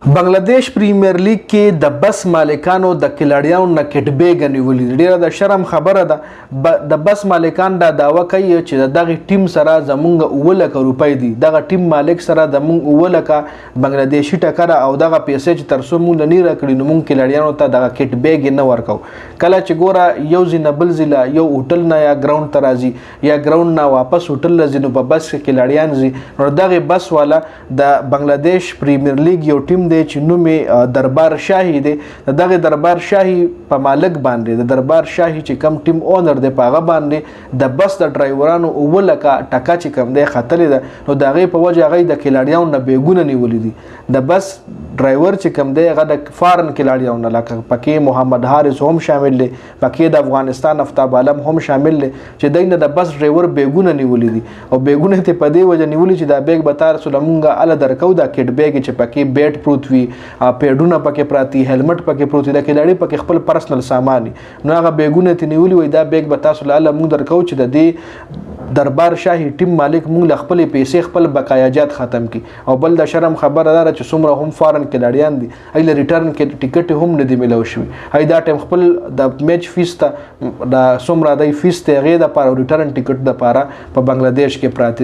بنگلاديش پریمیر لیگ کې د بس مالکانو د کلاړیانو نه کټبېګ نیولې ډیره د شرم خبره ده د بس مالکان دا داوا کوي چې دغه ټیم سره زمونږ 9 لک روپۍ دي دغه ټیم مالک سره د مونږ 9 لک بنگلاديشي ټکر او دغه پیسې چې تر څو مونږ نه راکړي نو مونږ کلاړیانو ته دغه کټبېګ نه ورکو کله چې ګوره یو ځینه بل ځله یو هوټل نه یا ګراوند ته راځي یا ګراوند نه واپس هوټل لزینو په بس کې کلاړیان زی نو دغه بس والا د بنگلاديش پریمیر لیگ یو ټیم چې نوم دربار شاهي دی دغه دربار شاهي په مالک باندې د دربار شاهي چې کم ټیم اونر دی په هغه باندې د بس د ډرایورانو 9 لک ټکا چې کم دی خطرې ده نو دغه په وجه هغه د کلاړیانو نه بیګونه نیولې دي د بس ډرایور چې کم دی هغه د فارن کلاړیانو لکه پکې محمد حارث هم شامل دی پکې د افغانستان افتاب عالم هم شامل دی چې دینه د بس ډرایور بیګونه نیولې دي او بیګونه ته په دې وجه نیولې چې دا بیګ به تار سلمونګه ال درکو دا کټ بیګ چې پکې بیٹ پروت وي پیډونه پکې پراتی هلمټ پکې پروت د کلاړي پکې خپل پرسنل سامان نو هغه بیګونه ته نیولې وي دا بیګ به تاسو له موږ درکو چې د دې دربار شاهي ټیم مالک موږ خپل پیسې خپل بقایاجات ختم کی او بل د شرم خبره ده چې څومره هم فارن کلاړیان دي ایله ریټرن کې ټیکټ هم نه دی ملو شوی هي دا ټیم خپل د میچ فیس ته د څومره د فیس ته غي د پاره ریټرن ټیکټ د پاره په بنگلاديش کې پراتی دي